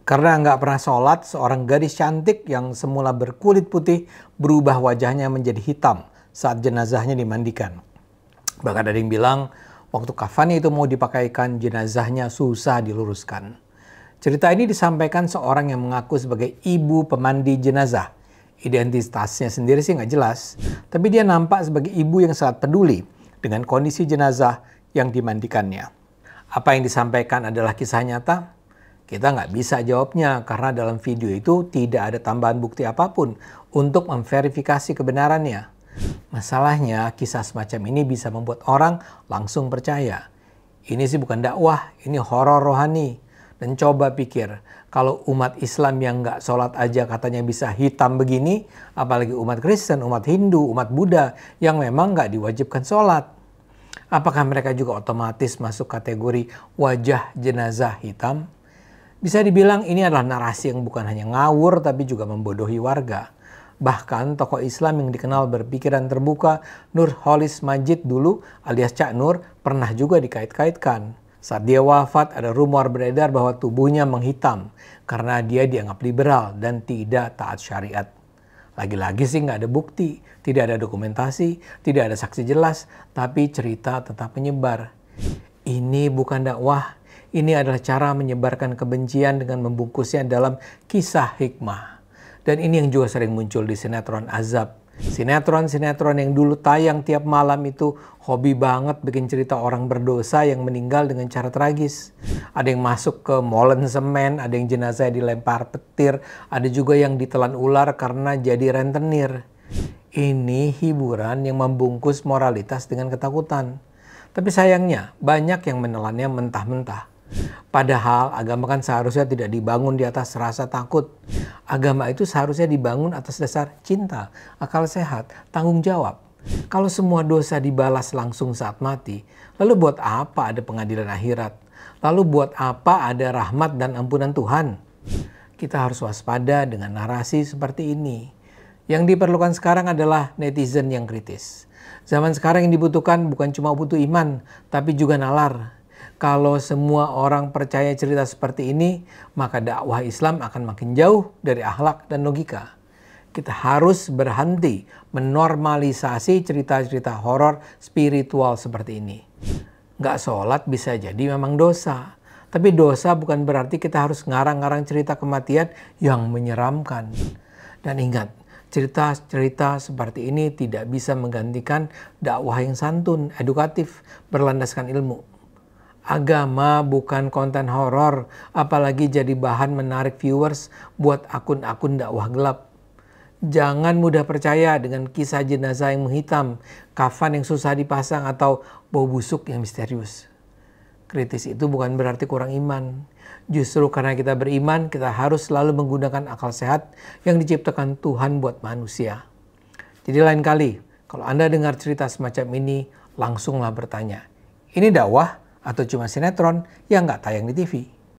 Karena nggak pernah sholat, seorang gadis cantik yang semula berkulit putih berubah wajahnya menjadi hitam saat jenazahnya dimandikan. Bahkan ada yang bilang waktu kafannya itu mau dipakaikan, jenazahnya susah diluruskan. Cerita ini disampaikan seorang yang mengaku sebagai ibu pemandi jenazah. Identitasnya sendiri sih nggak jelas, tapi dia nampak sebagai ibu yang sangat peduli dengan kondisi jenazah yang dimandikannya. Apa yang disampaikan adalah kisah nyata? Kita nggak bisa jawabnya karena dalam video itu tidak ada tambahan bukti apapun untuk memverifikasi kebenarannya. Masalahnya kisah semacam ini bisa membuat orang langsung percaya. Ini sih bukan dakwah, ini horor rohani. Dan coba pikir, kalau umat Islam yang nggak sholat aja katanya bisa hitam begini, apalagi umat Kristen, umat Hindu, umat Buddha yang memang nggak diwajibkan sholat. Apakah mereka juga otomatis masuk kategori wajah jenazah hitam? Bisa dibilang ini adalah narasi yang bukan hanya ngawur tapi juga membodohi warga. Bahkan tokoh Islam yang dikenal berpikiran terbuka, Nurholis Majid dulu alias Cak Nur, pernah juga dikait-kaitkan. Saat dia wafat ada rumor beredar bahwa tubuhnya menghitam karena dia dianggap liberal dan tidak taat syariat. Lagi-lagi sih nggak ada bukti, tidak ada dokumentasi, tidak ada saksi jelas, tapi cerita tetap menyebar. Ini bukan dakwah. Ini adalah cara menyebarkan kebencian dengan membungkusnya dalam kisah hikmah. Dan ini yang juga sering muncul di sinetron Azab. Sinetron-sinetron yang dulu tayang tiap malam itu hobi banget bikin cerita orang berdosa yang meninggal dengan cara tragis. Ada yang masuk ke molen semen, ada yang jenazah dilempar petir, ada juga yang ditelan ular karena jadi rentenir. Ini hiburan yang membungkus moralitas dengan ketakutan. Tapi sayangnya banyak yang menelannya mentah-mentah. Padahal agama kan seharusnya tidak dibangun di atas rasa takut. Agama itu seharusnya dibangun atas dasar cinta, akal sehat, tanggung jawab. Kalau semua dosa dibalas langsung saat mati, lalu buat apa ada pengadilan akhirat? Lalu buat apa ada rahmat dan ampunan Tuhan? Kita harus waspada dengan narasi seperti ini. Yang diperlukan sekarang adalah netizen yang kritis. Zaman sekarang yang dibutuhkan bukan cuma butuh iman, tapi juga nalar. Kalau semua orang percaya cerita seperti ini, maka dakwah Islam akan makin jauh dari akhlak dan logika. Kita harus berhenti menormalisasi cerita-cerita horor spiritual seperti ini. Nggak sholat bisa jadi memang dosa. Tapi dosa bukan berarti kita harus ngarang-ngarang cerita kematian yang menyeramkan. Dan ingat, cerita-cerita seperti ini tidak bisa menggantikan dakwah yang santun, edukatif, berlandaskan ilmu. Agama bukan konten horor, apalagi jadi bahan menarik viewers buat akun-akun dakwah gelap. Jangan mudah percaya dengan kisah jenazah yang menghitam, kafan yang susah dipasang, atau bau busuk yang misterius. Kritis itu bukan berarti kurang iman. Justru karena kita beriman, kita harus selalu menggunakan akal sehat yang diciptakan Tuhan buat manusia. Jadi lain kali, kalau Anda dengar cerita semacam ini, langsunglah bertanya, ini dakwah atau cuma sinetron yang nggak tayang di TV?